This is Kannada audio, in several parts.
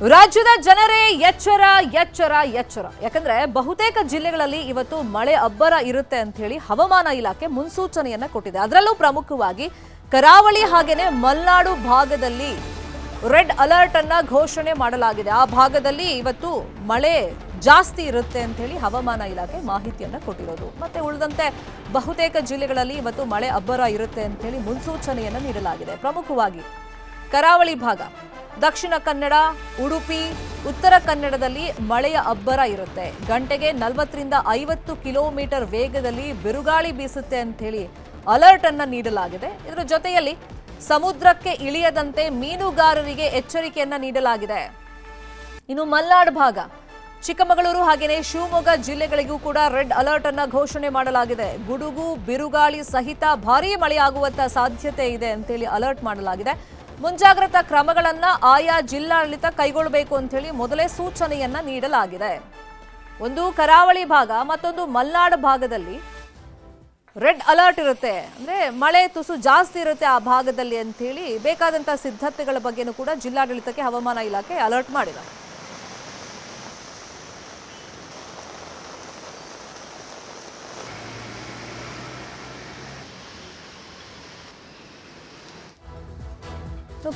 ರಾಜ್ಯದ ಜನರೇ ಎಚ್ಚರ ಎಚ್ಚರ ಎಚ್ಚರ. ಯಾಕಂದ್ರೆ ಬಹುತೇಕ ಜಿಲ್ಲೆಗಳಲ್ಲಿ ಇವತ್ತು ಮಳೆ ಅಬ್ಬರ ಇರುತ್ತೆ ಅಂತ ಹೇಳಿ ಹವಾಮಾನ ಇಲಾಖೆ ಮುನ್ಸೂಚನೆಯನ್ನ ಕೊಟ್ಟಿದೆ. ಅದರಲ್ಲೂ ಪ್ರಮುಖವಾಗಿ ಕರಾವಳಿ ಹಾಗೇನೆ ಮಲೆನಾಡು ಭಾಗದಲ್ಲಿ ರೆಡ್ ಅಲರ್ಟ್ ಅನ್ನ ಘೋಷಣೆ ಮಾಡಲಾಗಿದೆ. ಆ ಭಾಗದಲ್ಲಿ ಇವತ್ತು ಮಳೆ ಜಾಸ್ತಿ ಇರುತ್ತೆ ಅಂತ ಹೇಳಿ ಹವಾಮಾನ ಇಲಾಖೆ ಮಾಹಿತಿಯನ್ನ ಕೊಟ್ಟಿರೋದು. ಮತ್ತೆ ಉಳಿದಂತೆ ಬಹುತೇಕ ಜಿಲ್ಲೆಗಳಲ್ಲಿ ಇವತ್ತು ಮಳೆ ಅಬ್ಬರ ಇರುತ್ತೆ ಅಂತ ಹೇಳಿ ಮುನ್ಸೂಚನೆಯನ್ನ ನೀಡಲಾಗಿದೆ. ಪ್ರಮುಖವಾಗಿ ಕರಾವಳಿ ಭಾಗ, ದಕ್ಷಿಣ ಕನ್ನಡ, ಉಡುಪಿ, ಉತ್ತರ ಕನ್ನಡದಲ್ಲಿ ಮಳೆಯ ಅಬ್ಬರ ಇರುತ್ತೆ. ಗಂಟೆಗೆ 40ರಿಂದ 50 ಕಿಲೋಮೀಟರ್ ವೇಗದಲ್ಲಿ ಬಿರುಗಾಳಿ ಬೀಸುತ್ತೆ ಅಂತ ಹೇಳಿ ಅಲರ್ಟ್ ಅನ್ನ ನೀಡಲಾಗಿದೆ. ಇದರ ಜೊತೆಯಲ್ಲಿ ಸಮುದ್ರಕ್ಕೆ ಇಳಿಯದಂತೆ ಮೀನುಗಾರರಿಗೆ ಎಚ್ಚರಿಕೆಯನ್ನ ನೀಡಲಾಗಿದೆ. ಇನ್ನು ಮಲೆನಾಡು ಭಾಗ, ಚಿಕ್ಕಮಗಳೂರು ಹಾಗೆಯೇ ಶಿವಮೊಗ್ಗ ಜಿಲ್ಲೆಗಳಿಗೂ ಕೂಡ ರೆಡ್ ಅಲರ್ಟ್ ಅನ್ನ ಘೋಷಣೆ ಮಾಡಲಾಗಿದೆ. ಗುಡುಗು, ಬಿರುಗಾಳಿ ಸಹಿತ ಭಾರೀ ಮಳೆಯಾಗುವಂತ ಸಾಧ್ಯತೆ ಇದೆ ಅಂತೇಳಿ ಅಲರ್ಟ್ ಮಾಡಲಾಗಿದೆ. ಮುಂಜಾಗ್ರತಾ ಕ್ರಮಗಳನ್ನ ಆಯಾ ಜಿಲ್ಲಾಡಳಿತ ಕೈಗೊಳ್ಳಬೇಕು ಅಂತ ಹೇಳಿ ಮೊದಲೇ ಸೂಚನೆಯನ್ನ ನೀಡಲಾಗಿದೆ. ಒಂದು ಕರಾವಳಿ ಭಾಗ, ಮತ್ತೊಂದು ಮಲೆನಾಡು ಭಾಗದಲ್ಲಿ ರೆಡ್ ಅಲರ್ಟ್ ಇರುತ್ತೆ. ಅಂದ್ರೆ ಮಳೆ ತುಸು ಜಾಸ್ತಿ ಇರುತ್ತೆ ಆ ಭಾಗದಲ್ಲಿ ಅಂತ ಹೇಳಿ ಬೇಕಾದಂತಹ ಸಿದ್ಧತೆಗಳ ಬಗ್ಗೆನೂ ಕೂಡ ಜಿಲ್ಲಾಡಳಿತಕ್ಕೆ ಹವಾಮಾನ ಇಲಾಖೆ ಅಲರ್ಟ್ ಮಾಡಿದೆ.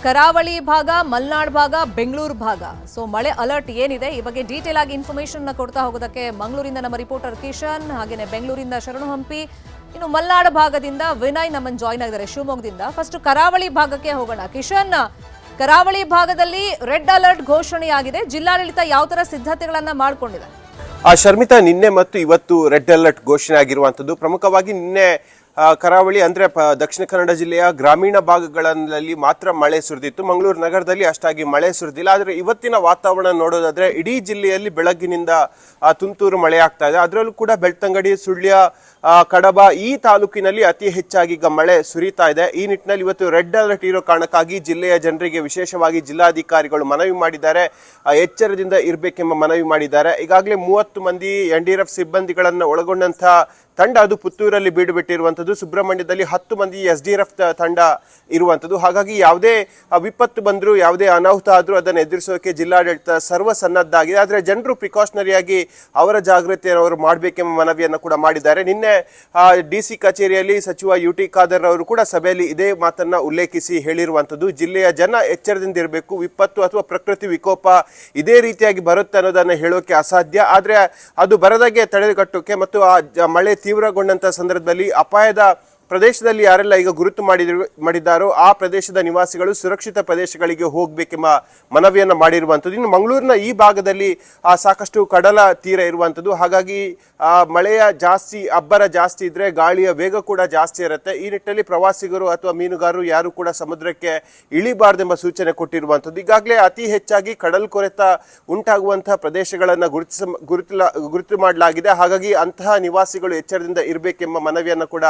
ಕರಾವಳಿ ಭಾಗ, ಮಲೆನಾಡು ಭಾಗ, ಬೆಂಗಳೂರು ಭಾಗ, ಸೊ ಮಳೆ ಅಲರ್ಟ್ ಏನಿದೆ ಈ ಬಗ್ಗೆ ಡೀಟೇಲ್ ಆಗಿ ಇನ್ಫಾರ್ಮೇಶನ್ ಕೊಡ್ತಾ ಹೋಗೋದಕ್ಕೆ ಮಂಗಳೂರಿಂದ ನಮ್ಮ ರಿಪೋರ್ಟರ್ ಕಿಶನ್, ಹಾಗೇನೆ ಬೆಂಗಳೂರಿಂದ ಶರಣು ಹಂಪಿ, ಇನ್ನು ಮಲೆನಾಡು ಭಾಗದಿಂದ ವಿನಯ್ ನಮ್ಮನ್ನು ಜಾಯ್ನ್ ಆಗಿದ್ದಾರೆ ಶಿವಮೊಗ್ಗದಿಂದ. ಫಸ್ಟ್ ಕರಾವಳಿ ಭಾಗಕ್ಕೆ ಹೋಗೋಣ. ಕಿಶನ್, ಕರಾವಳಿ ಭಾಗದಲ್ಲಿ ರೆಡ್ ಅಲರ್ಟ್ ಘೋಷಣೆಯಾಗಿದೆ. ಜಿಲ್ಲಾಡಳಿತ ಯಾವ ತರ ಸಿದ್ಧತೆಗಳನ್ನ ಮಾಡಿಕೊಂಡಿದೆ? ಶರ್ಮಿತಾ, ನಿನ್ನೆ ಮತ್ತು ಇವತ್ತು ರೆಡ್ ಅಲರ್ಟ್ ಘೋಷಣೆ ಆಗಿರುವಂತದ್ದು. ಪ್ರಮುಖವಾಗಿ ನಿನ್ನೆ ಕರಾವಳಿ ಅಂದ್ರೆ ದಕ್ಷಿಣ ಕನ್ನಡ ಜಿಲ್ಲೆಯ ಗ್ರಾಮೀಣ ಭಾಗಗಳಲ್ಲಿ ಮಾತ್ರ ಮಳೆ ಸುರಿದಿತ್ತು. ಮಂಗಳೂರು ನಗರದಲ್ಲಿ ಅಷ್ಟಾಗಿ ಮಳೆ ಸುರಿದಿಲ್ಲ. ಆದರೆ ಇವತ್ತಿನ ವಾತಾವರಣ ನೋಡೋದಾದ್ರೆ ಇಡೀ ಜಿಲ್ಲೆಯಲ್ಲಿ ಬೆಳಗ್ಗಿನಿಂದ ತುಂತುರು ಮಳೆ ಆಗ್ತಾ ಇದೆ. ಅದರಲ್ಲೂ ಕೂಡ ಬೆಳ್ತಂಗಡಿ, ಸುಳ್ಯ, ಕಡಬ ಈ ತಾಲೂಕಿನಲ್ಲಿ ಅತಿ ಹೆಚ್ಚಾಗಿ ಈಗ ಮಳೆ ಸುರಿತಾ ಇದೆ. ಈ ನಿಟ್ಟಿನಲ್ಲಿ ಇವತ್ತು ರೆಡ್ ಅಲರ್ಟ್ ಇರೋ ಕಾರಣಕ್ಕಾಗಿ ಜಿಲ್ಲೆಯ ಜನರಿಗೆ ವಿಶೇಷವಾಗಿ ಜಿಲ್ಲಾಧಿಕಾರಿಗಳು ಮನವಿ ಮಾಡಿದ್ದಾರೆ. ಎಚ್ಚರದಿಂದ ಇರಬೇಕೆಂಬ ಮನವಿ ಮಾಡಿದ್ದಾರೆ. ಈಗಾಗಲೇ 30 ಮಂದಿ NDRF ಸಿಬ್ಬಂದಿಗಳನ್ನು ಒಳಗೊಂಡಂತಹ ತಂಡ ಅದು ಪುತ್ತೂರಲ್ಲಿ ಬೀಡು ಬಿಟ್ಟಿರುವಂಥದ್ದು. ಸುಬ್ರಹ್ಮಣ್ಯದಲ್ಲಿ 10 ಮಂದಿ SDRF ತಂಡ ಇರುವಂಥದ್ದು. ಹಾಗಾಗಿ ಯಾವುದೇ ವಿಪತ್ತು ಬಂದರೂ, ಯಾವುದೇ ಅನಾಹುತ ಆದರೂ ಅದನ್ನು ಎದುರಿಸೋಕೆ ಜಿಲ್ಲಾಡಳಿತ ಸರ್ವಸನ್ನದ್ಧ ಆಗಿದೆ. ಆದರೆ ಜನರು ಪ್ರಿಕಾಷನರಿಯಾಗಿ ಅವರ ಜಾಗೃತಿಯನ್ನು ಅವರು ಮಾಡಬೇಕೆಂಬ ಮನವಿಯನ್ನು ಕೂಡ ಮಾಡಿದ್ದಾರೆ. ನಿನ್ನೆ DC ಕಚೇರಿಯಲ್ಲಿ ಸಚಿವ UT ಖಾದರ್ ಅವರು ಕೂಡ ಸಭೆಯಲ್ಲಿ ಇದೇ ಮಾತನ್ನ ಉಲ್ಲೇಖಿಸಿ ಹೇಳಿರುವಂಥದ್ದು. ಜಿಲ್ಲೆಯ ಜನ ಎಚ್ಚರದಿಂದ ಇರಬೇಕು. ವಿಪತ್ತು ಅಥವಾ ಪ್ರಕೃತಿ ವಿಕೋಪ ಇದೇ ರೀತಿಯಾಗಿ ಬರುತ್ತೆ ಅನ್ನೋದನ್ನು ಹೇಳೋಕೆ ಅಸಾಧ್ಯ. ಆದರೆ ಅದು ಬರದಾಗೆ ತಡೆಗಟ್ಟೋಕೆ ಮತ್ತು ಆ ಮಳೆ ತೀವ್ರಗೊಂಡಂತ ಸಂದರ್ಭದಲ್ಲಿ ಅಪಾಯದ ಪ್ರದೇಶದಲ್ಲಿ ಯಾರೆಲ್ಲ ಈಗ ಗುರುತು ಮಾಡಿದ್ದಾರೋ ಆ ಪ್ರದೇಶದ ನಿವಾಸಿಗಳು ಸುರಕ್ಷಿತ ಪ್ರದೇಶಗಳಿಗೆ ಹೋಗಬೇಕೆಂಬ ಮನವಿಯನ್ನು ಮಾಡಿರುವಂಥದ್ದು. ಇನ್ನು ಮಂಗಳೂರಿನ ಈ ಭಾಗದಲ್ಲಿ ಸಾಕಷ್ಟು ಕಡಲ ತೀರ ಇರುವಂಥದ್ದು. ಹಾಗಾಗಿ ಮಳೆಯ ಅಬ್ಬರ ಜಾಸ್ತಿ ಇದ್ರೆ ಗಾಳಿಯ ವೇಗ ಕೂಡ ಜಾಸ್ತಿ ಇರುತ್ತೆ. ಈ ನಿಟ್ಟಿನಲ್ಲಿ ಪ್ರವಾಸಿಗರು ಅಥವಾ ಮೀನುಗಾರರು ಯಾರು ಕೂಡ ಸಮುದ್ರಕ್ಕೆ ಇಳಿಬಾರ್ದೆಂಬ ಸೂಚನೆ ಕೊಟ್ಟಿರುವಂಥದ್ದು. ಈಗಾಗಲೇ ಅತಿ ಹೆಚ್ಚಾಗಿ ಕಡಲ್ ಕೊರೆತ ಉಂಟಾಗುವಂತಹ ಪ್ರದೇಶಗಳನ್ನು ಗುರುತು ಮಾಡಲಾಗಿದೆ. ಹಾಗಾಗಿ ಅಂತಹ ನಿವಾಸಿಗಳು ಎಚ್ಚರದಿಂದ ಇರಬೇಕೆಂಬ ಮನವಿಯನ್ನು ಕೂಡ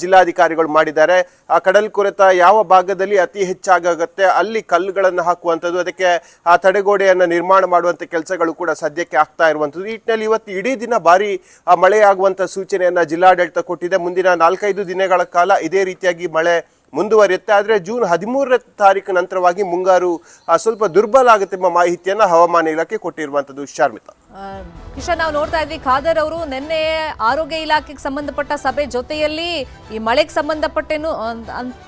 ಜಿಲ್ಲಾಧಿಕಾರಿಗಳು ಮಾಡಿದ್ದಾರೆ. ಆ ಕಡಲ್ ಕೊರೆತ ಯಾವ ಭಾಗದಲ್ಲಿ ಅತಿ ಹೆಚ್ಚಾಗುತ್ತೆ ಅಲ್ಲಿ ಕಲ್ಲುಗಳನ್ನು ಹಾಕುವಂಥದ್ದು, ಅದಕ್ಕೆ ಆ ತಡೆಗೋಡೆಯನ್ನು ನಿರ್ಮಾಣ ಮಾಡುವಂಥ ಕೆಲಸಗಳು ಕೂಡ ಸದ್ಯಕ್ಕೆ ಆಗ್ತಾ ಇರುವಂಥದ್ದು. ಈ ನಿಟ್ಟಿನಲ್ಲಿ ಇವತ್ತು ಇಡೀ ದಿನ ಭಾರಿ ಮಳೆಯಾಗುವಂಥ ಸೂಚನೆಯನ್ನ ಜಿಲ್ಲಾಡಳಿತ ಕೊಟ್ಟಿದೆ. ಮುಂದಿನ 4-5 ದಿನಗಳ ಕಾಲ ಇದೇ ರೀತಿಯಾಗಿ ಮಳೆ ಮುಂದುವರಿಯುತ್ತೆ. ಆದರೆ ಜೂನ್ 13ನೇ ತಾರೀಕು ನಂತರವಾಗಿ ಮುಂಗಾರು ಸ್ವಲ್ಪ ದುರ್ಬಲ ಆಗುತ್ತೆ ಎಂಬ ಮಾಹಿತಿಯನ್ನ ಹವಾಮಾನ ಇಲಾಖೆ ಕೊಟ್ಟಿರುವಂತದ್ದು. ಶರ್ಮಿತಾ, ಕಿಶನ್, ನಾವು ನೋಡ್ತಾ ಇದ್ವಿ ಖಾದರ್ ಅವರು ನಿನ್ನೆ ಆರೋಗ್ಯ ಇಲಾಖೆಗೆ ಸಂಬಂಧಪಟ್ಟ ಸಭೆ ಜೊತೆಯಲ್ಲಿ ಈ ಮಳೆಗೆ ಸಂಬಂಧಪಟ್ಟೇನು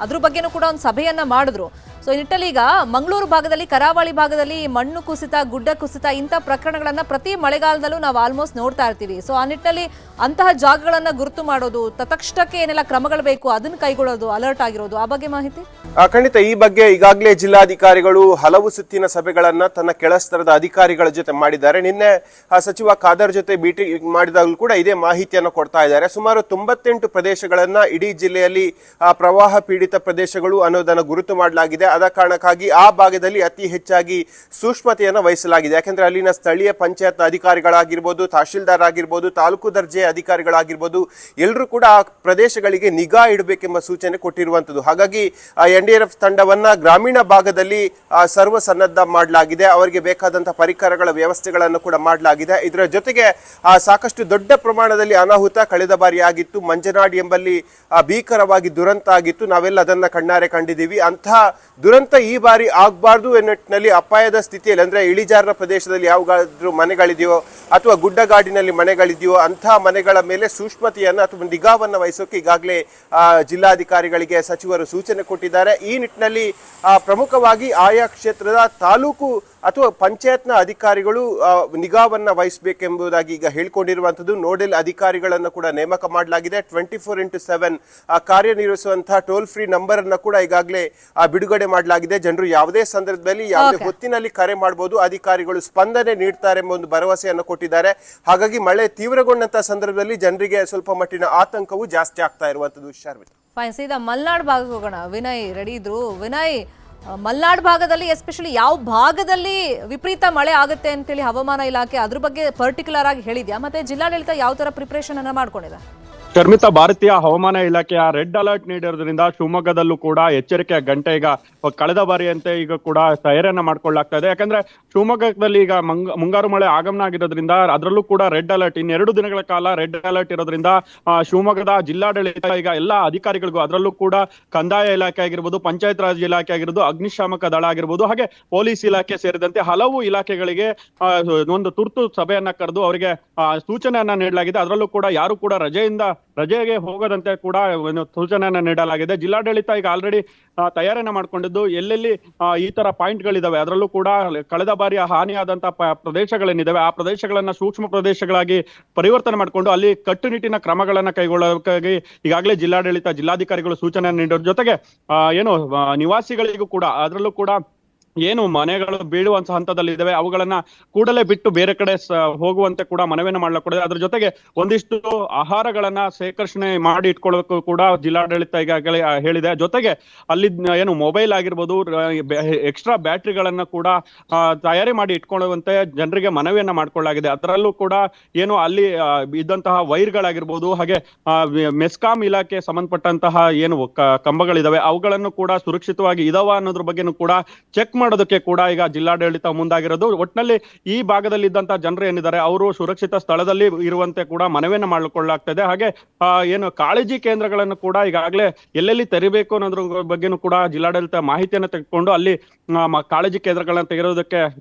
ಅದ್ರ ಬಗ್ಗೆನೂ ಕೂಡ ಒಂದು ಸಭೆಯನ್ನ ಮಾಡಿದ್ರು. ಸೊ ಈ ನಿಟ್ಟಲ್ಲಿ ಈಗ ಮಂಗಳೂರು ಭಾಗದಲ್ಲಿ, ಕರಾವಳಿ ಭಾಗದಲ್ಲಿ ಮಣ್ಣು ಕುಸಿತ, ಗುಡ್ಡ ಕುಸಿತ ಇಂಥ ಪ್ರಕರಣಗಳನ್ನ ಪ್ರತಿ ಮಳೆಗಾಲದಲ್ಲೂ ನಾವು ಆಲ್ಮೋಸ್ಟ್ ನೋಡ್ತಾ ಇರ್ತೀವಿ. ಸೊ ಆ ನಿಟ್ಟಿನಲ್ಲಿ ಅಂತಹ ಜಾಗಗಳನ್ನ ಗುರುತು ಮಾಡೋದು, ತತ್ಕ್ಷಣಕ್ಕೆ ಏನೆಲ್ಲ ಕ್ರಮಗಳು ಬೇಕು ಅದನ್ನ ಕೈಗೊಳ್ಳೋದು, ಅಲರ್ಟ್ ಆಗಿರೋದು, ಆ ಬಗ್ಗೆ ಮಾಹಿತಿ? ಖಂಡಿತ. ಈ ಬಗ್ಗೆ ಈಗಾಗಲೇ ಜಿಲ್ಲಾಧಿಕಾರಿಗಳು ಹಲವು ಸುತ್ತಿನ ಸಭೆಗಳನ್ನ ತನ್ನ ಕೆಳಸ್ತರದ ಅಧಿಕಾರಿಗಳ ಜೊತೆ ಮಾಡಿದ್ದಾರೆ. ನಿನ್ನೆ ಸಚಿವ ಖಾದರ್ ಜೊತೆ ಭೇಟಿ ಮಾಡಿದಾಗಲೂ ಕೂಡ ಇದೇ ಮಾಹಿತಿಯನ್ನು ಕೊಡ್ತಾ ಇದ್ದಾರೆ. ಸುಮಾರು 98 ಪ್ರದೇಶಗಳನ್ನ ಇಡೀ ಜಿಲ್ಲೆಯಲ್ಲಿ ಪ್ರವಾಹ ಪೀಡಿತ ಪ್ರದೇಶಗಳು ಅನ್ನೋದನ್ನ ಗುರುತು ಮಾಡಲಾಗಿದೆ. ಆದ ಕಾರಣಕ್ಕಾಗಿ ಆ ಭಾಗದಲ್ಲಿ ಅತಿ ಹೆಚ್ಚಾಗಿ ಸೂಕ್ಷ್ಮತೆಯನ್ನು ವಹಿಸಲಾಗಿದೆ. ಯಾಕೆಂದ್ರೆ ಅಲ್ಲಿನ ಸ್ಥಳೀಯ ಪಂಚಾಯತ್ ಅಧಿಕಾರಿಗಳಾಗಿರ್ಬೋದು, ತಹಶೀಲ್ದಾರ್ ಆಗಿರ್ಬೋದು, ತಾಲೂಕು ದರ್ಜೆ ಅಧಿಕಾರಿಗಳಾಗಿರ್ಬೋದು, ಎಲ್ಲರೂ ಕೂಡ ಆ ಪ್ರದೇಶಗಳಿಗೆ ನಿಗಾ ಇಡಬೇಕೆಂಬ ಸೂಚನೆ ಕೊಟ್ಟಿರುವಂತದ್ದು. ಹಾಗಾಗಿ NDRF ತಂಡವನ್ನ ಗ್ರಾಮೀಣ ಭಾಗದಲ್ಲಿ ಸರ್ವಸನ್ನದ್ಧ ಮಾಡಲಾಗಿದೆ. ಅವರಿಗೆ ಬೇಕಾದಂತಹ ಪರಿಕರಗಳ ವ್ಯವಸ್ಥೆಗಳನ್ನು ಕೂಡ ಮಾಡಲಾಗಿದೆ. ಇದರ ಜೊತೆಗೆ ಸಾಕಷ್ಟು ದೊಡ್ಡ ಪ್ರಮಾಣದಲ್ಲಿ ಅನಾಹುತ ಕಳೆದ ಬಾರಿ ಆಗಿತ್ತು. ಮಂಜನಾಡಿ ಎಂಬಲ್ಲಿ ಭೀಕರವಾಗಿ ದುರಂತ ಆಗಿತ್ತು. ನಾವೆಲ್ಲ ಅದನ್ನ ಕಣ್ಣಾರೆ ಕಂಡಿದ್ದೀವಿ. ಅಂತಹ ದುರಂತ ಈ ಬಾರಿ ಆಗಬಾರ್ದು ಎನ್ನುವ ನಿಟ್ಟಿನಲ್ಲಿ ಅಪಾಯದ ಸ್ಥಿತಿಯಲ್ಲಿ ಅಂದ್ರೆ ಇಳಿಜಾರಿನ ಪ್ರದೇಶದಲ್ಲಿ ಯಾವಾಗಾದ್ರೂ ಮನೆಗಳಿದೆಯೋ ಅಥವಾ ಗುಡ್ಡಗಾಡಿನಲ್ಲಿ ಮನೆಗಳಿದೆಯೋ ಅಂತಹ ಮನೆಗಳ ಮೇಲೆ ಸೂಕ್ಷ್ಮತೆಯನ್ನು ಅಥವಾ ನಿಗಾವನ್ನು ವಹಿಸೋಕೆ ಈಗಾಗಲೇ ಜಿಲ್ಲಾಧಿಕಾರಿಗಳಿಗೆ ಸಚಿವರು ಸೂಚನೆ ಕೊಟ್ಟಿದ್ದಾರೆ. ಈ ನಿಟ್ಟಿನಲ್ಲಿ ಪ್ರಮುಖವಾಗಿ ಆಯಾ ಕ್ಷೇತ್ರದ ತಾಲೂಕು ಅಥವಾ ಪಂಚಾಯತ್ನ ಅಧಿಕಾರಿಗಳು ನಿಗಾವನ್ನ ವಹಿಸಬೇಕೆಂಬುದಾಗಿ ಈಗ ಹೇಳ್ಕೊಂಡಿರುವಂಥದ್ದು. ನೋಡೆಲ್ ಅಧಿಕಾರಿಗಳನ್ನು ಕೂಡ ನೇಮಕ ಮಾಡಲಾಗಿದೆ. 24x7 ಕಾರ್ಯನಿರ್ವಹಿಸುವಂತಹ ಟೋಲ್ ಫ್ರೀ ನಂಬರ್ ಅನ್ನ ಕೂಡ ಈಗಾಗಲೇ ಬಿಡುಗಡೆ ಮಾಡಲಾಗಿದೆ. ಜನರು ಯಾವುದೇ ಸಂದರ್ಭದಲ್ಲಿ ಯಾವುದೇ ಹೊತ್ತಿನಲ್ಲಿ ಕರೆ ಮಾಡಬಹುದು, ಅಧಿಕಾರಿಗಳು ಸ್ಪಂದನೆ ನೀಡ್ತಾರೆ ಎಂಬ ಒಂದು ಭರವಸೆಯನ್ನು ಕೊಟ್ಟಿದ್ದಾರೆ. ಹಾಗಾಗಿ ಮಳೆ ತೀವ್ರಗೊಂಡಂತಹ ಸಂದರ್ಭದಲ್ಲಿ ಜನರಿಗೆ ಸ್ವಲ್ಪ ಮಟ್ಟಿನ ಆತಂಕವು ಜಾಸ್ತಿ ಆಗ್ತಾ ಇರುವಂತದ್ದು. ಶರ್ಮಿತಾ, ಫೈನ್. ಸೀದಾ ಮಲ್ನಾಡ್ ಭಾಗಕ್ಕೆ ಹೋಗೋಣ. ವಿನಯ್ ರೆಡಿ ಇದ್ರು. ವಿನಯ್, ಮಲ್ನಾಡ್ ಭಾಗದಲ್ಲಿ ಎಸ್ಪೆಷಲಿ ಯಾವ ಭಾಗದಲ್ಲಿ ವಿಪರೀತ ಮಳೆ ಆಗುತ್ತೆ ಅಂತೇಳಿ ಹವಾಮಾನ ಇಲಾಖೆ ಅದ್ರ ಬಗ್ಗೆ ಪರ್ಟಿಕ್ಯುಲರ್ ಆಗಿ ಹೇಳಿದ್ಯಾ? ಮತ್ತೆ ಜಿಲ್ಲಾಡಳಿತ ಯಾವ ತರ ಪ್ರಿಪರೇಷನ್ ಅನ್ನ ಮಾಡ್ಕೊಂಡಿದೆ? ಶರ್ಮಿತಾ, ಭಾರತೀಯ ಹವಾಮಾನ ಇಲಾಖೆಯ ರೆಡ್ ಅಲರ್ಟ್ ನೀಡಿರೋದ್ರಿಂದ ಶಿವಮೊಗ್ಗದಲ್ಲೂ ಕೂಡ ಎಚ್ಚರಿಕೆಯ ಗಂಟೆ ಈಗ ಕಳೆದ ಬಾರಿಯಂತೆ ಈಗ ಕೂಡ ತಯಾರಿಯನ್ನ ಮಾಡ್ಕೊಳ್ಳಾಗ್ತಾ ಇದೆ. ಯಾಕಂದ್ರೆ ಶಿವಮೊಗ್ಗದಲ್ಲಿ ಈಗ ಮುಂಗಾರು ಮಳೆ ಆಗಮನ ಆಗಿರೋದ್ರಿಂದ ಅದರಲ್ಲೂ ಕೂಡ ರೆಡ್ ಅಲರ್ಟ್ ಇನ್ನೆರಡು ದಿನಗಳ ಕಾಲ ರೆಡ್ ಅಲರ್ಟ್ ಇರೋದ್ರಿಂದ ಶಿವಮೊಗ್ಗದ ಜಿಲ್ಲಾಡಳಿತ ಈಗ ಎಲ್ಲಾ ಅಧಿಕಾರಿಗಳಿಗೂ ಅದರಲ್ಲೂ ಕೂಡ ಕಂದಾಯ ಇಲಾಖೆ ಆಗಿರ್ಬೋದು, ಪಂಚಾಯತ್ ರಾಜ್ ಇಲಾಖೆ ಆಗಿರ್ಬೋದು, ಅಗ್ನಿಶಾಮಕ ದಳ ಆಗಿರ್ಬೋದು, ಹಾಗೆ ಪೊಲೀಸ್ ಇಲಾಖೆ ಸೇರಿದಂತೆ ಹಲವು ಇಲಾಖೆಗಳಿಗೆ ಒಂದು ತುರ್ತು ಸಭೆಯನ್ನ ಕರೆದು ಅವರಿಗೆ ಸೂಚನೆಯನ್ನ ನೀಡಲಾಗಿದೆ. ಅದರಲ್ಲೂ ಕೂಡ ಯಾರು ಕೂಡ ರಜೆಗೆ ಹೋಗದಂತೆ ಕೂಡ ಸೂಚನೆಯನ್ನ ನೀಡಲಾಗಿದೆ. ಜಿಲ್ಲಾಡಳಿತ ಈಗ ಆಲ್ರೆಡಿ ತಯಾರಿಯನ್ನ ಮಾಡ್ಕೊಂಡಿದ್ದು ಎಲ್ಲೆಲ್ಲಿ ಈ ತರ ಪಾಯಿಂಟ್ಗಳಿದಾವೆ ಅದರಲ್ಲೂ ಕೂಡ ಕಳೆದ ಬಾರಿ ಹಾನಿಯಾದಂತಹ ಪ್ರದೇಶಗಳೇನಿದಾವೆ ಆ ಪ್ರದೇಶಗಳನ್ನ ಸೂಕ್ಷ್ಮ ಪ್ರದೇಶಗಳಾಗಿ ಪರಿವರ್ತನೆ ಮಾಡಿಕೊಂಡು ಅಲ್ಲಿ ಕಟ್ಟುನಿಟ್ಟಿನ ಕ್ರಮಗಳನ್ನ ಕೈಗೊಳ್ಳೋಕ್ಕಾಗಿ ಈಗಾಗಲೇ ಜಿಲ್ಲಾಧಿಕಾರಿಗಳು ಸೂಚನೆ ನೀಡೋದ್ರ ಜೊತೆಗೆ ನಿವಾಸಿಗಳಿಗೂ ಕೂಡ ಅದರಲ್ಲೂ ಕೂಡ ಏನು ಮನೆಗಳು ಬೀಳುವಂತ ಹಂತದಲ್ಲಿ ಇದಾವೆ ಅವುಗಳನ್ನ ಕೂಡಲೇ ಬಿಟ್ಟು ಬೇರೆ ಕಡೆ ಹೋಗುವಂತೆ ಕೂಡ ಮನವಿಯನ್ನು ಮಾಡಲಾಗಿದೆ. ಅದ್ರ ಜೊತೆಗೆ ಒಂದಿಷ್ಟು ಆಹಾರಗಳನ್ನ ಸೇಕರಣೆ ಮಾಡಿ ಇಟ್ಕೊಳ್ಳೋಕ್ಕೂ ಕೂಡ ಜಿಲ್ಲಾಡಳಿತ ಈಗಾಗಲೇ ಹೇಳಿದೆ. ಜೊತೆಗೆ ಅಲ್ಲಿ ಏನು ಮೊಬೈಲ್ ಆಗಿರ್ಬೋದು, ಎಕ್ಸ್ಟ್ರಾ ಬ್ಯಾಟ್ರಿಗಳನ್ನ ಕೂಡ ತಯಾರಿ ಮಾಡಿ ಇಟ್ಕೊಳ್ಳುವಂತೆ ಜನರಿಗೆ ಮನವಿಯನ್ನ ಮಾಡ್ಕೊಳ್ಳಲಾಗಿದೆ. ಅದರಲ್ಲೂ ಕೂಡ ಏನು ಅಲ್ಲಿ ಇದ್ದಂತಹ ವೈರ್ಗಳಾಗಿರ್ಬೋದು, ಹಾಗೆ ಮೆಸ್ಕಾಂ ಇಲಾಖೆ ಸಂಬಂಧಪಟ್ಟಂತಹ ಏನು ಕಂಬಗಳಿದಾವೆ ಅವುಗಳನ್ನು ಕೂಡ ಸುರಕ್ಷಿತವಾಗಿ ಇದಾವ ಅನ್ನೋದ್ರ ಬಗ್ಗೆನೂ ಕೂಡ ಚೆಕ್ ಮಾಡೋದಕ್ಕೆ ಕೂಡ ಈಗ ಜಿಲ್ಲಾಡಳಿತ ಮುಂದಾಗಿರೋದು. ಒಟ್ಟಿನಲ್ಲಿ ಈ ಭಾಗದಲ್ಲಿ ಇದ್ದಂತಹ ಜನರು ಏನಿದ್ದಾರೆ ಅವರು ಸುರಕ್ಷಿತ ಸ್ಥಳದಲ್ಲಿ ಇರುವಂತೆ ಕೂಡ ಮನವಿಯನ್ನ ಮಾಡಿಕೊಳ್ಳಲಾಗ್ತದೆ. ಹಾಗೆ ಏನು ಕಾಳಜಿ ಕೇಂದ್ರಗಳನ್ನು ಕೂಡ ಈಗಾಗಲೇ ಎಲ್ಲೆಲ್ಲಿ ತೆರಿಬೇಕು ಅನ್ನೋದ್ರ ಬಗ್ಗೆನೂ ಕೂಡ ಜಿಲ್ಲಾಡಳಿತ ಮಾಹಿತಿಯನ್ನು ತೆಗೆದುಕೊಂಡು ಅಲ್ಲಿ ಕಾಳಜಿ ಕೇಂದ್ರಗಳನ್ನ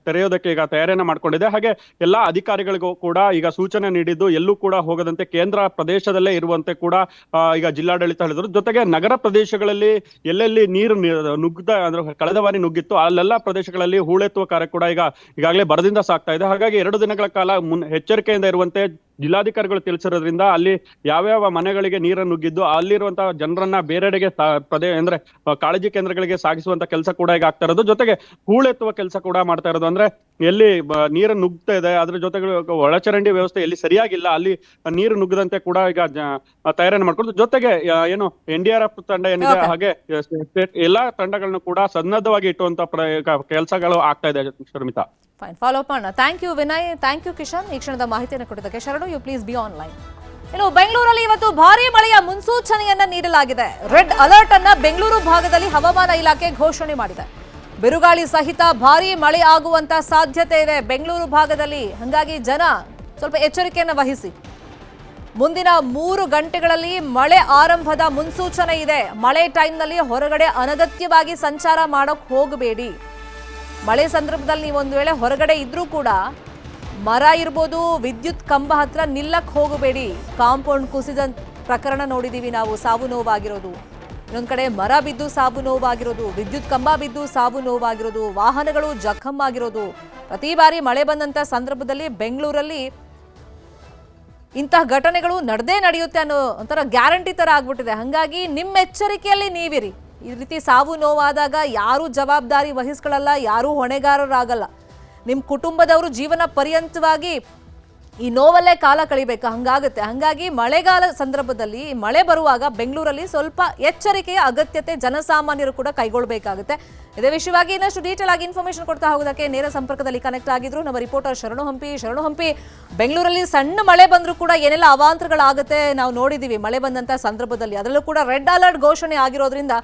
ತೆರೆಯೋದಕ್ಕೆ ಈಗ ತಯಾರಿಯನ್ನ ಮಾಡ್ಕೊಂಡಿದೆ. ಹಾಗೆ ಎಲ್ಲಾ ಅಧಿಕಾರಿಗಳಿಗೂ ಕೂಡ ಈಗ ಸೂಚನೆ ನೀಡಿದ್ದು ಎಲ್ಲೂ ಕೂಡ ಹೋಗದಂತೆ ಕೇಂದ್ರ ಪ್ರದೇಶದಲ್ಲೇ ಇರುವಂತೆ ಕೂಡ ಈಗ ಜಿಲ್ಲಾಡಳಿತ ಹೇಳಿದ್ರು. ಜೊತೆಗೆ ನಗರ ಪ್ರದೇಶಗಳಲ್ಲಿ ಎಲ್ಲೆಲ್ಲಿ ನೀರು ನುಗ್ಗದ ಅಂದ್ರೆ ಕಳೆದ ಬಾರಿ ನುಗ್ಗಿತ್ತು ಅಲ್ಲೆಲ್ಲ ಪ್ರದೇಶಗಳಲ್ಲಿ ಹೂಳೆತ್ತುವ ಕಾರ್ಯ ಕೂಡ ಈಗಾಗಲೇ ಬರದಿಂದ ಸಾಗ್ತಾ ಇದೆ. ಹಾಗಾಗಿ 2 ದಿನಗಳ ಕಾಲ ಎಚ್ಚರಿಕೆಯಿಂದ ಇರುವಂತೆ ಜಿಲ್ಲಾಧಿಕಾರಿಗಳು ತಿಳಿಸಿರೋದ್ರಿಂದ ಅಲ್ಲಿ ಯಾವ್ಯಾವ ಮನೆಗಳಿಗೆ ನೀರನ್ನು ನುಗ್ಗಿದ್ದು ಅಲ್ಲಿರುವಂತಹ ಜನರನ್ನ ಬೇರೆಡೆಗೆ ಅಂದ್ರೆ ಕಾಳಜಿ ಕೇಂದ್ರಗಳಿಗೆ ಸಾಗಿಸುವಂತ ಕೆಲಸ ಕೂಡ ಈಗ ಆಗ್ತಾ ಇರೋದು. ಜೊತೆಗೆ ಹೂಳೆತ್ತುವ ಕೆಲಸ ಕೂಡ ಮಾಡ್ತಾ ಇರೋದು. ಅಂದ್ರೆ ಎಲ್ಲಿ ನೀರು ನುಗ್ತಾ ಇದೆ ಅದ್ರ ಜೊತೆಗೆ ಒಳಚರಂಡಿ ವ್ಯವಸ್ಥೆ ಎಲ್ಲಿ ಸರಿಯಾಗಿಲ್ಲ ಅಲ್ಲಿ ನೀರು ನುಗ್ಗದಂತೆ ಕೂಡ ಈಗ ತಯಾರಿಯನ್ನು ಮಾಡ್ಕೊಂಡು ಜೊತೆಗೆ ಏನು NDRF ತಂಡ ಏನಿದೆ ಹಾಗೆ ಎಲ್ಲಾ ತಂಡಗಳನ್ನು ಕೂಡ ಸನ್ನದ್ಧವಾಗಿ ಇಟ್ಟುವಂತ ಕೆಲಸಗಳು ಆಗ್ತಾ ಇದೆ. ಶರ್ಮಿತಾ, ಫೈನ್, ಫಾಲೋ ಅಪ್ ಮಾಡೋಣ. Thank you Vinay, thank you Kishan. ಈ ಕ್ಷಣದ ಮಾಹಿತಿಯನ್ನು ಕೊಟ್ಟಿದ್ದಕ್ಕೆ. ಶರಣು, ಯು ಪ್ಲೀಸ್ ಬಿ ಆನ್ಲೈನ್. ಇನ್ನು ಬೆಂಗಳೂರಲ್ಲಿ ಇವತ್ತು ಭಾರೀ ಮಳೆಯ ಮುನ್ಸೂಚನೆಯನ್ನ ನೀಡಲಾಗಿದೆ. ರೆಡ್ ಅಲರ್ಟ್ ಅನ್ನ ಬೆಂಗಳೂರು ಭಾಗದಲ್ಲಿ ಹವಾಮಾನ ಇಲಾಖೆ ಘೋಷಣೆ ಮಾಡಿದೆ. ಬಿರುಗಾಳಿ ಸಹಿತ ಭಾರೀ ಮಳೆ ಆಗುವಂತ ಸಾಧ್ಯತೆ ಇದೆ ಬೆಂಗಳೂರು ಭಾಗದಲ್ಲಿ. ಹಾಗಾಗಿ ಜನ ಸ್ವಲ್ಪ ಎಚ್ಚರಿಕೆಯನ್ನು ವಹಿಸಿ. ಮುಂದಿನ 3 ಗಂಟೆಗಳಲ್ಲಿ ಮಳೆ ಆರಂಭದ ಮುನ್ಸೂಚನೆ ಇದೆ. ಮಳೆ ಟೈಮ್ನಲ್ಲಿ ಹೊರಗಡೆ ಅನಗತ್ಯವಾಗಿ ಸಂಚಾರ ಮಾಡೋಕ್ ಹೋಗಬೇಡಿ. ಮಳೆ ಸಂದರ್ಭದಲ್ಲಿ ನೀವು ಒಂದು ವೇಳೆ ಹೊರಗಡೆ ಇದ್ರೂ ಕೂಡ ಮರ ಇರ್ಬೋದು, ವಿದ್ಯುತ್ ಕಂಬ ಹತ್ರ ನಿಲ್ಲಕ್ ಹೋಗಬೇಡಿ. ಕಾಂಪೌಂಡ್ ಕುಸಿದ ಪ್ರಕರಣ ನೋಡಿದೀವಿ ನಾವು, ಸಾವು ನೋವಾಗಿರೋದು. ಇನ್ನೊಂದ್ ಕಡೆ ಮರ ಬಿದ್ದು ಸಾವು ನೋವಾಗಿರೋದು, ವಿದ್ಯುತ್ ಕಂಬ ಬಿದ್ದು ಸಾವು ನೋವಾಗಿರೋದು, ವಾಹನಗಳು ಜಖಂ ಆಗಿರೋದು. ಪ್ರತಿ ಬಾರಿ ಮಳೆ ಬಂದಂತ ಸಂದರ್ಭದಲ್ಲಿ ಬೆಂಗಳೂರಲ್ಲಿ ಇಂತಹ ಘಟನೆಗಳು ನಡೆಯುತ್ತೆ ಅನ್ನೋ ಒಂಥರ ಗ್ಯಾರಂಟಿ ತರ ಆಗ್ಬಿಟ್ಟಿದೆ. ಹಾಗಾಗಿ ನಿಮ್ಮ ಎಚ್ಚರಿಕೆಯಲ್ಲಿ ನೀವಿರಿ. ಈ ರೀತಿ ಸಾವು ನೋವಾದಾಗ ಯಾರೂ ಜವಾಬ್ದಾರಿ ವಹಿಸ್ಕೊಳ್ಳಲ್ಲ, ಯಾರೂ ಹೊಣೆಗಾರರಾಗಲ್ಲ. ನಿಮ್ಮ ಕುಟುಂಬದವರು ಜೀವನ ಪರ್ಯಂತವಾಗಿ ಈ ನೋವಲ್ಲೇ ಕಾಲ ಕಳಿಬೇಕು, ಹಂಗಾಗುತ್ತೆ. ಹಾಗಾಗಿ ಮಳೆಗಾಲ ಸಂದರ್ಭದಲ್ಲಿ ಮಳೆ ಬರುವಾಗ ಬೆಂಗಳೂರಲ್ಲಿ ಸ್ವಲ್ಪ ಎಚ್ಚರಿಕೆಯ ಅಗತ್ಯತೆ ಜನಸಾಮಾನ್ಯರು ಕೂಡ ಕೈಗೊಳ್ಳಬೇಕಾಗುತ್ತೆ. ಇದೇ ವಿಷಯವಾಗಿ ಇನ್ನಷ್ಟು ಡೀಟೇಲ್ ಆಗಿ ಇನ್ಫಾರ್ಮೇಶನ್ ಕೊಡ್ತಾ ಹೋಗೋದಕ್ಕೆ ನೇರ ಸಂಪರ್ಕದಲ್ಲಿ ಕನೆಕ್ಟ್ ಆಗಿದ್ರು ನಮ್ಮ ರಿಪೋರ್ಟರ್ ಶರಣು ಹಂಪಿ. ಬೆಂಗಳೂರಲ್ಲಿ ಸಣ್ಣ ಮಳೆ ಬಂದರೂ ಕೂಡ ಏನೆಲ್ಲ ಅವಾಂತರಗಳಾಗುತ್ತೆ ನಾವು ನೋಡಿದ್ದೀವಿ ಮಳೆ ಬಂದಂಥ ಸಂದರ್ಭದಲ್ಲಿ. ಅದರಲ್ಲೂ ಕೂಡ ರೆಡ್ ಅಲರ್ಟ್ ಘೋಷಣೆ ಆಗಿರೋದ್ರಿಂದ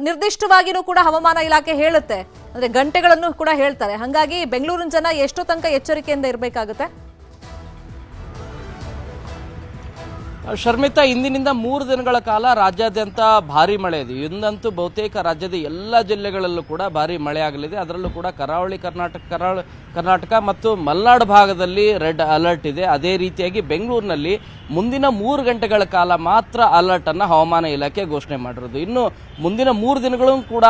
ನಿರ್ದಿಷ್ಟವಾಗಿನೂ ಕೂಡ ಹವಾಮಾನ ಇಲಾಖೆ ಹೇಳುತ್ತೆ, ಅಂದ್ರೆ ಗಂಟೆಗಳನ್ನು ಕೂಡ ಹೇಳ್ತಾರೆ. ಹಾಗಾಗಿ ಬೆಂಗಳೂರಿನ ಜನ ಎಷ್ಟೋ ತನಕ ಎಚ್ಚರಿಕೆಯಿಂದ ಇರಬೇಕಾಗುತ್ತೆ? ಶರ್ಮಿತಾ, ಇಂದಿನಿಂದ 3 ದಿನಗಳ ಕಾಲ ರಾಜ್ಯಾದ್ಯಂತ ಭಾರಿ ಮಳೆ ಇದೆ. ಇಂದಂತೂ ಬಹುತೇಕ ರಾಜ್ಯದ ಎಲ್ಲ ಜಿಲ್ಲೆಗಳಲ್ಲೂ ಕೂಡ ಭಾರಿ ಮಳೆ ಆಗಲಿದೆ. ಅದರಲ್ಲೂ ಕೂಡ ಕರಾವಳಿ ಕರ್ನಾಟಕ ಮತ್ತು ಮಲೆನಾಡು ಭಾಗದಲ್ಲಿ ರೆಡ್ ಅಲರ್ಟ್ ಇದೆ. ಅದೇ ರೀತಿಯಾಗಿ ಬೆಂಗಳೂರಿನಲ್ಲಿ ಮುಂದಿನ 3 ಗಂಟೆಗಳ ಕಾಲ ಮಾತ್ರ ಅಲರ್ಟ್ ಅನ್ನು ಹವಾಮಾನ ಇಲಾಖೆ ಘೋಷಣೆ ಮಾಡಿರೋದು. ಇನ್ನು ಮುಂದಿನ 3 ದಿನಗಳು ಕೂಡ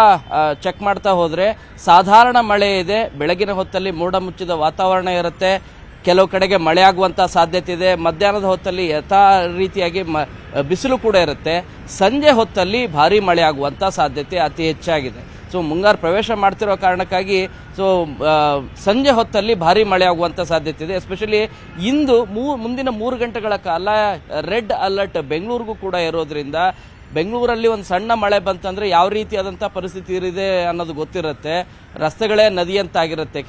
ಚೆಕ್ ಮಾಡ್ತಾ ಹೋದರೆ ಸಾಧಾರಣ ಮಳೆ ಇದೆ. ಬೆಳಗಿನ ಹೊತ್ತಲ್ಲಿ ಮೋಡ ಮುಚ್ಚಿದ ವಾತಾವರಣ ಇರುತ್ತೆ. ಕೆಲವು ಕಡೆಗೆ ಮಳೆ ಆಗುವಂಥ ಸಾಧ್ಯತೆ ಇದೆ. ಮಧ್ಯಾಹ್ನದ ಹೊತ್ತಲ್ಲಿ ಯಥಾ ರೀತಿಯಾಗಿ ಬಿಸಿಲು ಕೂಡ ಇರುತ್ತೆ. ಸಂಜೆ ಹೊತ್ತಲ್ಲಿ ಭಾರಿ ಮಳೆ ಆಗುವಂಥ ಸಾಧ್ಯತೆ ಅತಿ ಹೆಚ್ಚಾಗಿದೆ. ಸೊ ಮುಂಗಾರು ಪ್ರವೇಶ ಮಾಡ್ತಿರೋ ಕಾರಣಕ್ಕಾಗಿ ಸಂಜೆ ಹೊತ್ತಲ್ಲಿ ಭಾರಿ ಮಳೆ ಆಗುವಂಥ ಸಾಧ್ಯತೆ ಇದೆ. ಎಸ್ಪೆಷಲಿ ಇಂದು ಮುಂದಿನ 3 ಗಂಟೆಗಳ ಕಾಲ ರೆಡ್ ಅಲರ್ಟ್ ಬೆಂಗಳೂರಿಗೂ ಕೂಡ ಇರೋದ್ರಿಂದ ಬೆಂಗಳೂರಲ್ಲಿ ಒಂದು ಸಣ್ಣ ಮಳೆ ಬಂತಂದ್ರೆ ಯಾವ ರೀತಿಯಾದಂಥ ಪರಿಸ್ಥಿತಿ ಇದೆ ಅನ್ನೋದು ಗೊತ್ತಿರುತ್ತೆ. ರಸ್ತೆಗಳೇ ನದಿ ಅಂತಾಗಿರುತ್ತೆ,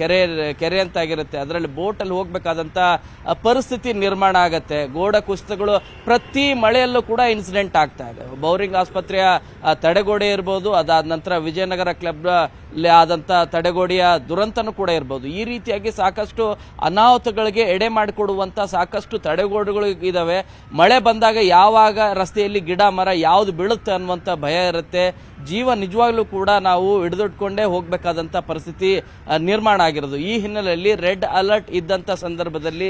ಕೆರೆ ಅಂತಾಗಿರುತ್ತೆ. ಅದರಲ್ಲಿ ಬೋಟಲ್ಲಿ ಹೋಗ್ಬೇಕಾದಂಥ ಪರಿಸ್ಥಿತಿ ನಿರ್ಮಾಣ ಆಗುತ್ತೆ. ಗೋಡ ಕುಸಿತಗಳು ಪ್ರತಿ ಮಳೆಯಲ್ಲೂ ಕೂಡ ಇನ್ಸಿಡೆಂಟ್ ಆಗ್ತಾ ಇದೆ. ಬೌರಿಂಗ್ ಆಸ್ಪತ್ರೆಯ ತಡೆಗೋಡೆ ಇರ್ಬೋದು, ಅದಾದ ನಂತರ ವಿಜಯನಗರ ಕ್ಲಬ್ ಆದಂಥ ತಡೆಗೋಡೆಯ ದುರಂತನೂ ಕೂಡ ಇರ್ಬೋದು. ಈ ರೀತಿಯಾಗಿ ಸಾಕಷ್ಟು ಅನಾಹುತಗಳಿಗೆ ಎಡೆ ಮಾಡಿಕೊಡುವಂಥ ಸಾಕಷ್ಟು ತಡೆಗೋಡೆಗಳು ಇದ್ದಾವೆ. ಮಳೆ ಬಂದಾಗ ಯಾವಾಗ ರಸ್ತೆಯಲ್ಲಿ ಗಿಡ ಮರ ಯಾವುದು ಬೀಳುತ್ತೆ ಅನ್ನುವಂಥ ಭಯ ಇರುತ್ತೆ. ಜೀವ ನಿಜವಾಗ್ಲೂ ಕೂಡ ನಾವು ಹಿಡಿದಿಟ್ಕೊಂಡೇ ಹೋಗಬೇಕಾದಂಥ ಪರಿಸ್ಥಿತಿ ನಿರ್ಮಾಣ ಆಗಿರೋದು. ಈ ಹಿನ್ನೆಲೆಯಲ್ಲಿ ರೆಡ್ ಅಲರ್ಟ್ ಇದ್ದಂಥ ಸಂದರ್ಭದಲ್ಲಿ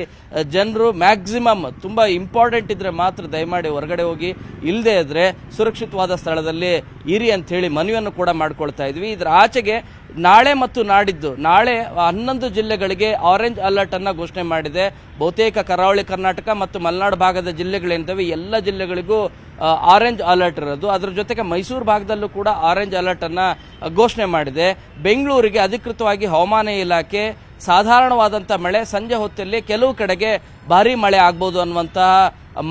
ಜನರು ಮ್ಯಾಕ್ಸಿಮಮ್ ತುಂಬ ಇಂಪಾರ್ಟೆಂಟ್ ಇದ್ರೆ ಮಾತ್ರ ದಯಮಾಡಿ ಹೊರಗಡೆ ಹೋಗಿ, ಇಲ್ಲದೆ ಇದ್ರೆ ಸುರಕ್ಷಿತವಾದ ಸ್ಥಳದಲ್ಲಿ ಇರಿ ಅಂತ ಹೇಳಿ ಮನವಿಯನ್ನು ಕೂಡ ಮಾಡ್ಕೊಳ್ತಾ ಇದ್ವಿ. ಇದರ ಆಚೆಗೆ ನಾಳೆ ಮತ್ತು ನಾಳೆ 11 ಜಿಲ್ಲೆಗಳಿಗೆ ಆರೆಂಜ್ ಅಲರ್ಟ್ ಅನ್ನ ಘೋಷಣೆ ಮಾಡಿದೆ. ಬಹುತೇಕ ಕರಾವಳಿ ಕರ್ನಾಟಕ ಮತ್ತು ಮಲೆನಾಡು ಭಾಗದ ಜಿಲ್ಲೆಗಳೇನಿದ್ದಾವೆ ಎಲ್ಲ ಜಿಲ್ಲೆಗಳಿಗೂ ಆರೆಂಜ್ ಅಲರ್ಟ್ ಇರೋದು. ಅದರ ಜೊತೆಗೆ ಮೈಸೂರು ಭಾಗದಲ್ಲೂ ಕೂಡ ಆರೆಂಜ್ ಅಲರ್ಟ್ ಅನ್ನ ಘೋಷಣೆ ಮಾಡಿದೆ. ಬೆಂಗಳೂರಿಗೆ ಅಧಿಕೃತವಾಗಿ ಹವಾಮಾನ ಇಲಾಖೆ ಸಾಧಾರಣವಾದಂಥ ಮಳೆ, ಸಂಜೆ ಹೊತ್ತಲ್ಲಿ ಕೆಲವು ಕಡೆಗೆ ಭಾರಿ ಮಳೆ ಆಗ್ಬೋದು ಅನ್ನುವಂತಹ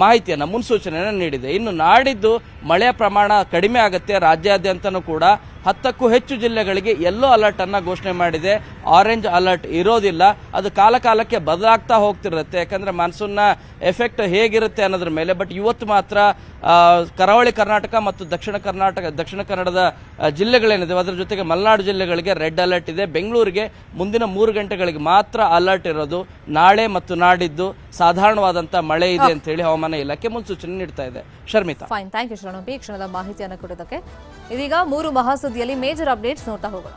ಮಾಹಿತಿಯನ್ನು, ಮುನ್ಸೂಚನೆಯನ್ನು ನೀಡಿದೆ. ಇನ್ನು ನಾಡಿದ್ದು ಮಳೆಯ ಪ್ರಮಾಣ ಕಡಿಮೆ ಆಗುತ್ತೆ. ರಾಜ್ಯಾದ್ಯಂತನೂ ಕೂಡ 10ಕ್ಕೂ ಹೆಚ್ಚು ಜಿಲ್ಲೆಗಳಿಗೆ ಯೆಲ್ಲೋ ಅಲರ್ಟ್ ಅನ್ನ ಘೋಷಣೆ ಮಾಡಿದೆ. ಆರೆಂಜ್ ಅಲರ್ಟ್ ಇರೋದಿಲ್ಲ. ಅದು ಕಾಲಕ್ಕೆ ಬದಲಾಗ್ತಾ ಹೋಗ್ತಿರುತ್ತೆ. ಯಾಕಂದ್ರೆ ಮಾನ್ಸೂನ್ನ ಎಫೆಕ್ಟ್ ಹೇಗಿರುತ್ತೆ ಅನ್ನೋದ್ರ ಮೇಲೆ. ಬಟ್ ಇವತ್ತು ಮಾತ್ರ ಕರಾವಳಿ ಕರ್ನಾಟಕ ಮತ್ತು ದಕ್ಷಿಣ ಕನ್ನಡದ ಜಿಲ್ಲೆಗಳೇನಿದೆ ಅದರ ಜೊತೆಗೆ ಮಲೆನಾಡು ಜಿಲ್ಲೆಗಳಿಗೆ ರೆಡ್ ಅಲರ್ಟ್ ಇದೆ. ಬೆಂಗಳೂರಿಗೆ ಮುಂದಿನ 3 ಗಂಟೆಗಳಿಗೆ ಮಾತ್ರ ಅಲರ್ಟ್ ಇರೋದು. ನಾಳೆ ಮತ್ತು ನಾಡಿದ್ದು ಸಾಧಾರಣವಾದಂಥ ಮಳೆ ಇದೆ ಅಂತ ಹೇಳಿ ಹವಾಮಾನ ಇಲಾಖೆ ಮುನ್ಸೂಚನೆ ನೀಡ್ತಾ ಇದೆ. Sharmita, fine, thank you Sharan. ಈ ಕ್ಷಣದ ಮಾಹಿತಿಯನ್ನು ಕೊಡೋದಕ್ಕೆ. ಇದೀಗ 3 ಮಹಾಸುದ್ದಿಯಲ್ಲಿ ಮೇಜರ್ ಅಪ್ಡೇಟ್ಸ್ ನೋಡ್ತಾ ಹೋಗೋಣ.